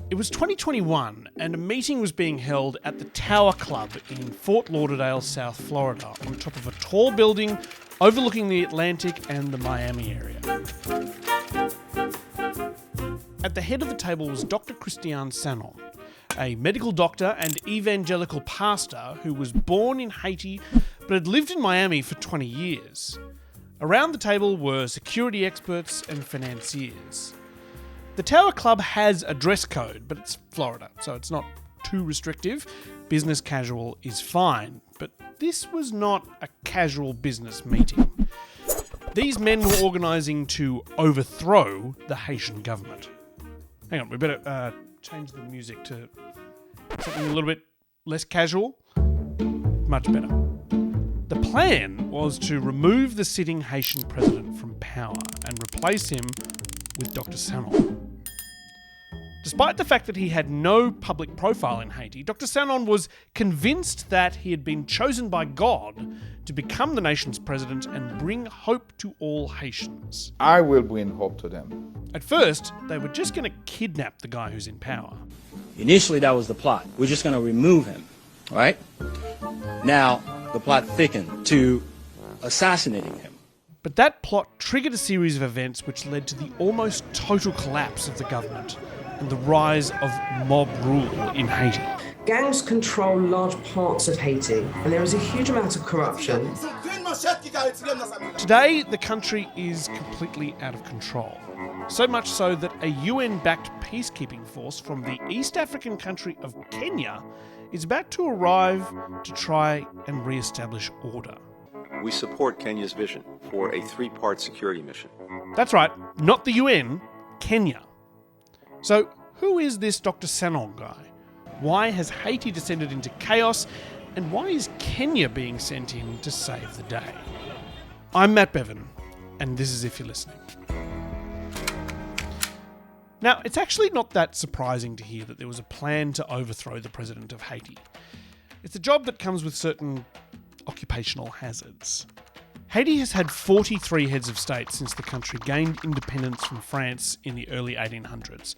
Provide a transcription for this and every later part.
It was 2021 and a meeting was being held at the Tower Club in Fort Lauderdale, South Florida, on top of a tall building overlooking the Atlantic and the Miami area. At the head of the table was Dr. Christian Sanon, a medical doctor and evangelical pastor who was born in Haiti but had lived in Miami for 20 years. Around the table were security experts and financiers. The Tower Club has a dress code, but it's Florida, so it's not too restrictive. Business casual is fine, but this was not a casual business meeting. These men were organising to overthrow the Haitian government. Hang on, we better change the music to something a little bit less casual. Much better. The plan was to remove the sitting Haitian president from power and replace him with Dr. Sanon. Despite the fact that he had no public profile in Haiti, Dr. Sanon was convinced that he had been chosen by God to become the nation's president and bring hope to all Haitians. I will bring hope to them. At first, they were just going to kidnap the guy who's in power. Initially, that was the plot. We're just going to remove him, right? Now, the plot thickened to assassinating him. But that plot triggered a series of events which led to the almost total collapse of the government and the rise of mob rule in Haiti. Gangs control large parts of Haiti, and there is a huge amount of corruption. Today, the country is completely out of control. So much so that a UN-backed peacekeeping force from the East African country of Kenya is about to arrive to try and re-establish order. We support Kenya's vision for a three-part security mission. That's right, not the UN, Kenya. So, who is this Dr. Sanon guy? Why has Haiti descended into chaos? And why is Kenya being sent in to save the day? I'm Matt Bevan, and this is If You're Listening. Now, it's actually not that surprising to hear that there was a plan to overthrow the president of Haiti. It's a job that comes with certain occupational hazards. Haiti has had 43 heads of state since the country gained independence from France in the early 1800s.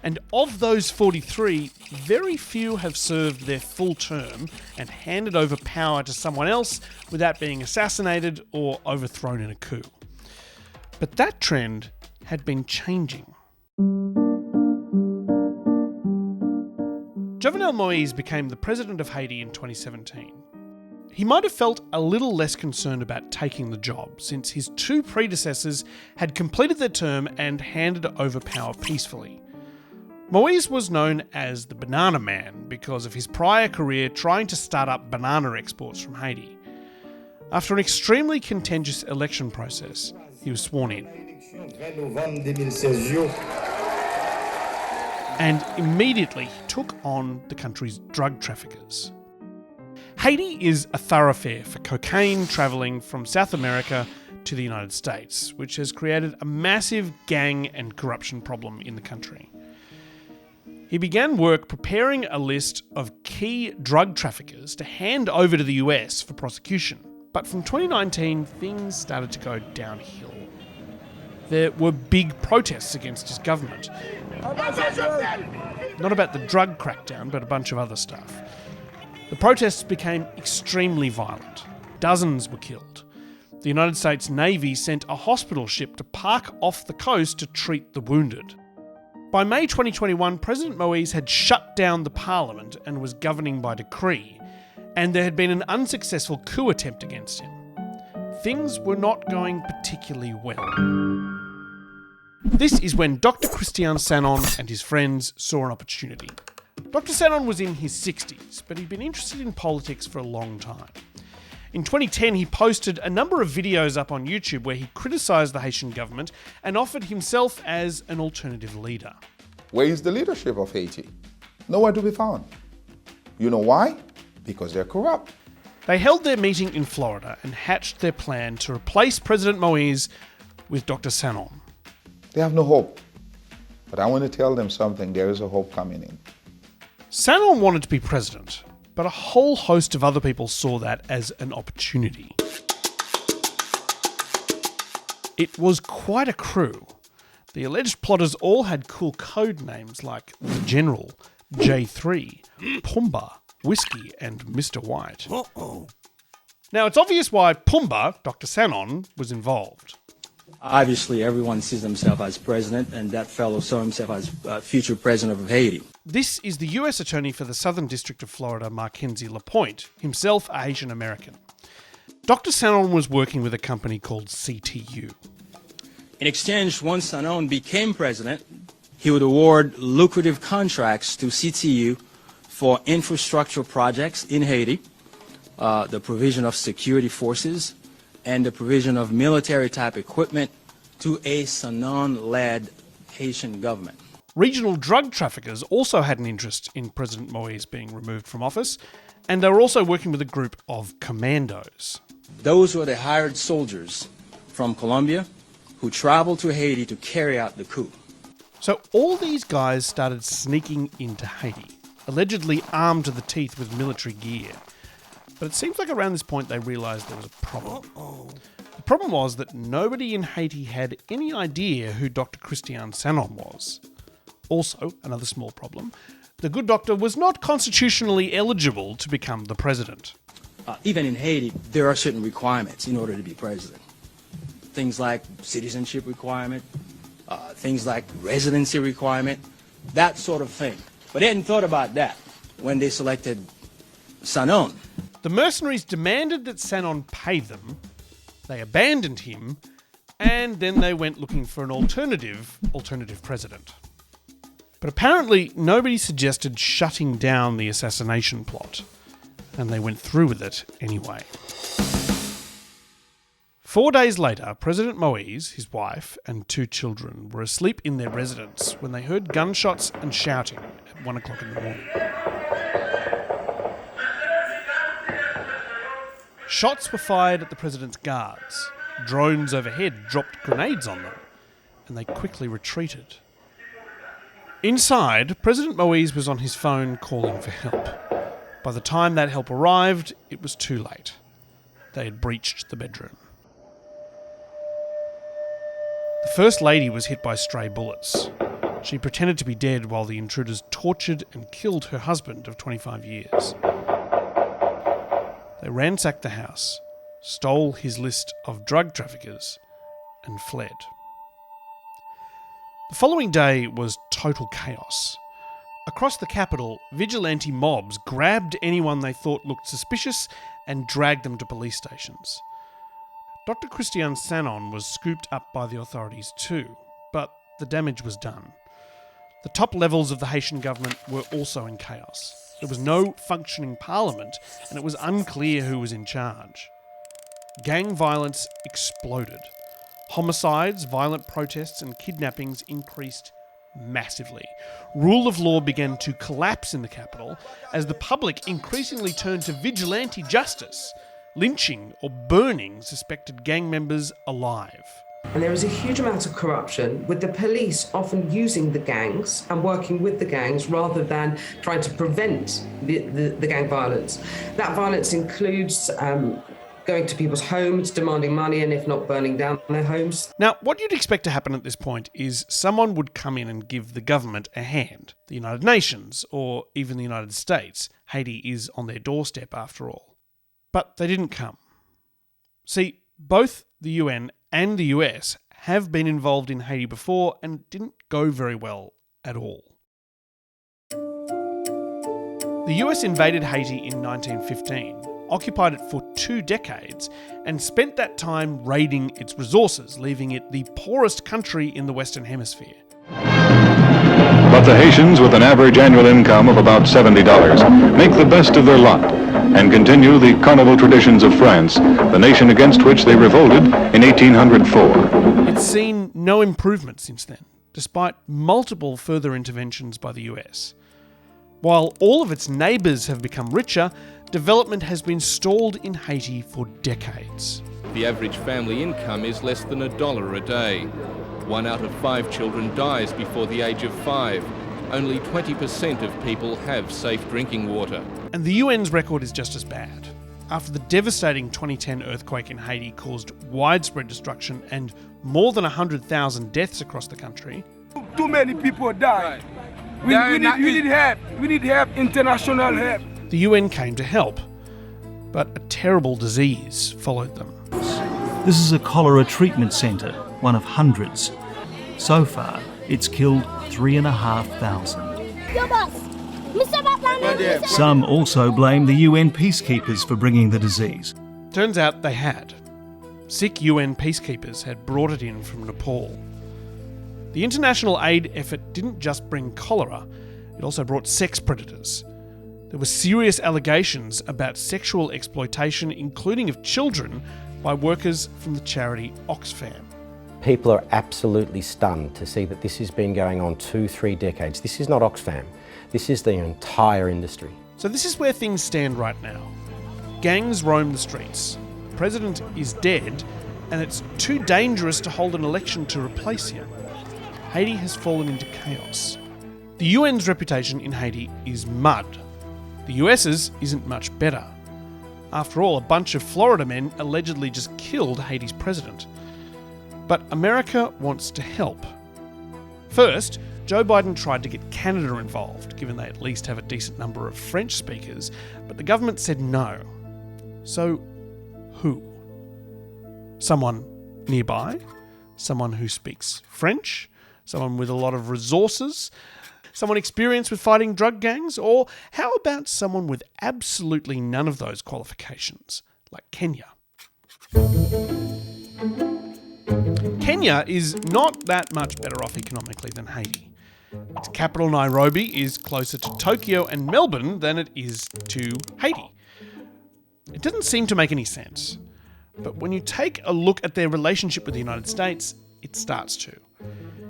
And of those 43, very few have served their full term and handed over power to someone else without being assassinated or overthrown in a coup. But that trend had been changing. Jovenel Moïse became the president of Haiti in 2017. He might have felt a little less concerned about taking the job, since his two predecessors had completed their term and handed over power peacefully. Moïse was known as the Banana Man because of his prior career trying to start up banana exports from Haiti. After an extremely contentious election process, he was sworn in. And immediately took on the country's drug traffickers. Haiti is a thoroughfare for cocaine travelling from South America to the United States, which has created a massive gang and corruption problem in the country. He began work preparing a list of key drug traffickers to hand over to the US for prosecution. But from 2019, things started to go downhill. There were big protests against his government. Not about the drug crackdown, but a bunch of other stuff. The protests became extremely violent. Dozens were killed. The United States Navy sent a hospital ship to park off the coast to treat the wounded. By May 2021, President Moïse had shut down the parliament and was governing by decree, and there had been an unsuccessful coup attempt against him. Things were not going particularly well. This is when Dr. Christian Sanon and his friends saw an opportunity. Dr. Sanon was in his 60s, but he'd been interested in politics for a long time. In 2010, he posted a number of videos up on YouTube where he criticised the Haitian government and offered himself as an alternative leader. Where is the leadership of Haiti? Nowhere to be found. You know why? Because they're corrupt. They held their meeting in Florida and hatched their plan to replace President Moïse with Dr. Sanon. They have no hope. But I want to tell them something. There is a hope coming in. Sanon wanted to be president, but a whole host of other people saw that as an opportunity. It was quite a crew. The alleged plotters all had cool code names like The General, J3, Pumba, Whiskey, and Mr. White. Now, it's obvious why Pumba, Dr. Sanon, was involved. Obviously, everyone sees himself as president, and that fellow saw himself as future president of Haiti. This is the US Attorney for the Southern District of Florida, Mackenzie Lapointe, himself a Haitian American. Dr. Sanon was working with a company called CTU. In exchange, once Sanon became president, he would award lucrative contracts to CTU for infrastructure projects in Haiti, the provision of security forces, and the provision of military-type equipment to a Sanon-led Haitian government. Regional drug traffickers also had an interest in President Moïse being removed from office, and they were also working with a group of commandos. Those were the hired soldiers from Colombia who traveled to Haiti to carry out the coup. So all these guys started sneaking into Haiti, allegedly armed to the teeth with military gear. But it seems like around this point they realised there was a problem. The problem was that nobody in Haiti had any idea who Dr. Christian Sanon was. Also, another small problem, the good doctor was not constitutionally eligible to become the president. Even in Haiti, there are certain requirements in order to be president. Things like citizenship requirement, things like residency requirement, that sort of thing. But they hadn't thought about that when they selected Sanon. The mercenaries demanded that Sanon pay them, they abandoned him, and then they went looking for an alternative president. But apparently nobody suggested shutting down the assassination plot, and they went through with it anyway. 4 days later, President Moïse, his wife, and 2 children were asleep in their residence when they heard gunshots and shouting at 1 o'clock in the morning. Shots were fired at the president's guards. Drones overhead dropped grenades on them, and they quickly retreated. Inside, President Moïse was on his phone calling for help. By the time that help arrived, it was too late. They had breached the bedroom. The First Lady was hit by stray bullets. She pretended to be dead while the intruders tortured and killed her husband of 25 years. They ransacked the house, stole his list of drug traffickers, and fled. The following day was total chaos. Across the capital, vigilante mobs grabbed anyone they thought looked suspicious and dragged them to police stations. Dr. Christian Sanon was scooped up by the authorities too, but the damage was done. The top levels of the Haitian government were also in chaos. There was no functioning parliament, and it was unclear who was in charge. Gang violence exploded. Homicides, violent protests, and kidnappings increased massively. Rule of law began to collapse in the capital as the public increasingly turned to vigilante justice, lynching or burning suspected gang members alive. And there is a huge amount of corruption, with the police often using the gangs and working with the gangs rather than trying to prevent the gang violence. That violence includes going to people's homes, demanding money, and if not, burning down their homes. Now, what you'd expect to happen at this point is someone would come in and give the government a hand. The United Nations, or even the United States. Haiti is on their doorstep after all. But they didn't come. See, both the UN and the US have been involved in Haiti before and didn't go very well at all. The US invaded Haiti in 1915, occupied it for 2 decades, and spent that time raiding its resources, leaving it the poorest country in the Western Hemisphere. But the Haitians, with an average annual income of about $70, make the best of their lot and continue the carnival traditions of France, the nation against which they revolted in 1804. It's seen no improvement since then, despite multiple further interventions by the US. While all of its neighbours have become richer, development has been stalled in Haiti for decades. The average family income is less than $1 a day. 1 out of 5 children dies before the age of 5. Only 20% of people have safe drinking water. And the UN's record is just as bad. after the devastating 2010 earthquake in Haiti caused widespread destruction and more than 100,000 deaths across the country. Too many people died. We need help. We need help, international help. The UN came to help, but a terrible disease followed them. This is a cholera treatment centre, one of hundreds. So far, it's killed 3,500. Some also blame the UN peacekeepers for bringing the disease. Turns out they had. Sick UN peacekeepers had brought it in from Nepal. The international aid effort didn't just bring cholera, it also brought sex predators. There were serious allegations about sexual exploitation, including of children, by workers from the charity Oxfam. People are absolutely stunned to see that this has been going on 2-3 decades. This is not Oxfam, this is the entire industry. So this is where things stand right now. Gangs roam the streets. The president is dead, and it's too dangerous to hold an election to replace him. Haiti has fallen into chaos. The UN's reputation in Haiti is mud. The US's isn't much better. After all, a bunch of Florida men allegedly just killed Haiti's president. But America wants to help. First, Joe Biden tried to get Canada involved, given they at least have a decent number of French speakers, but the government said no. So, who? Someone nearby? Someone who speaks French? Someone with a lot of resources? Someone experienced with fighting drug gangs? Or how about someone with absolutely none of those qualifications, like Kenya? Kenya is not that much better off economically than Haiti. Its capital, Nairobi, is closer to Tokyo and Melbourne than it is to Haiti. It doesn't seem to make any sense. But when you take a look at their relationship with the United States, it starts to.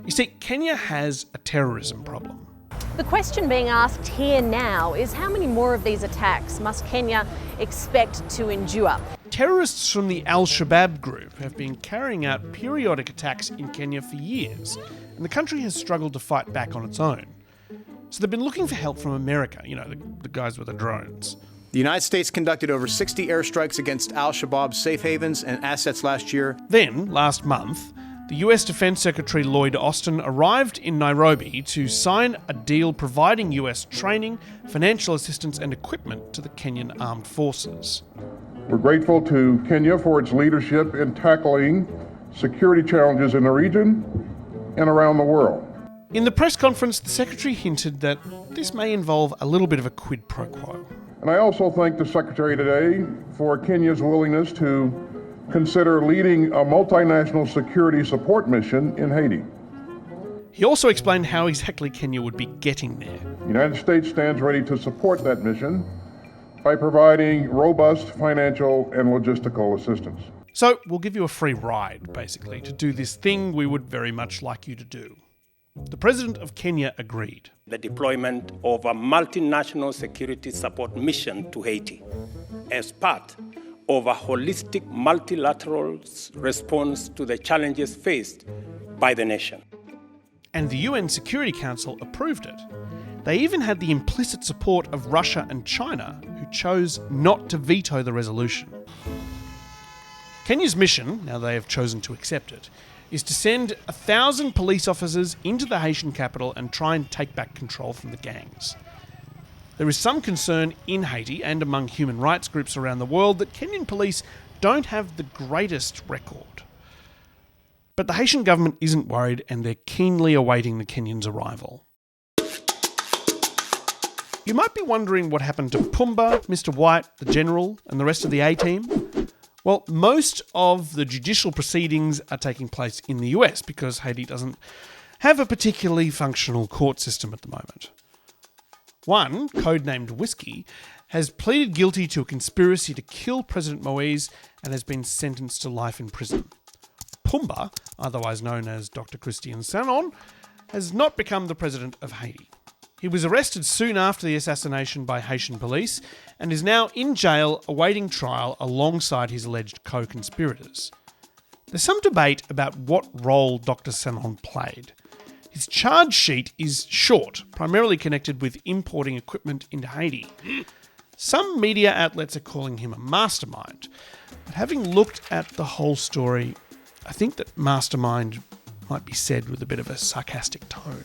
You see, Kenya has a terrorism problem. The question being asked here now is how many more of these attacks must Kenya expect to endure? Terrorists from the Al-Shabaab group have been carrying out periodic attacks in Kenya for years, and the country has struggled to fight back on its own. So they've been looking for help from America, the guys with the drones. The United States conducted over 60 airstrikes against Al-Shabaab's safe havens and assets last year. Then, last month, the US Defense Secretary Lloyd Austin arrived in Nairobi to sign a deal providing US training, financial assistance and equipment to the Kenyan armed forces. We're grateful to Kenya for its leadership in tackling security challenges in the region and around the world. In the press conference, the Secretary hinted that this may involve a little bit of a quid pro quo. And I also thank the Secretary today for Kenya's willingness to consider leading a multinational security support mission in Haiti. He also explained how exactly Kenya would be getting there. The United States stands ready to support that mission by providing robust financial and logistical assistance. So we'll give you a free ride, basically, to do this thing we would very much like you to do. The President of Kenya agreed. The deployment of a multinational security support mission to Haiti as part of a holistic multilateral response to the challenges faced by the nation. And the UN Security Council approved it. They even had the implicit support of Russia and China, who chose not to veto the resolution. Kenya's mission, now they have chosen to accept it, is to send 1,000 police officers into the Haitian capital and try and take back control from the gangs. There is some concern in Haiti and among human rights groups around the world that Kenyan police don't have the greatest record. But the Haitian government isn't worried, and they're keenly awaiting the Kenyans' arrival. You might be wondering what happened to Pumba, Mr. White, the General, and the rest of the A-team. Well, most of the judicial proceedings are taking place in the US because Haiti doesn't have a particularly functional court system at the moment. One, codenamed Whiskey, has pleaded guilty to a conspiracy to kill President Moise and has been sentenced to life in prison. Pumba, otherwise known as Dr. Christian Sanon, has not become the president of Haiti. He was arrested soon after the assassination by Haitian police and is now in jail awaiting trial alongside his alleged co-conspirators. There's some debate about what role Dr. Sanon played. His charge sheet is short, primarily connected with importing equipment into Haiti. Some media outlets are calling him a mastermind, but having looked at the whole story, I think that mastermind might be said with a bit of a sarcastic tone.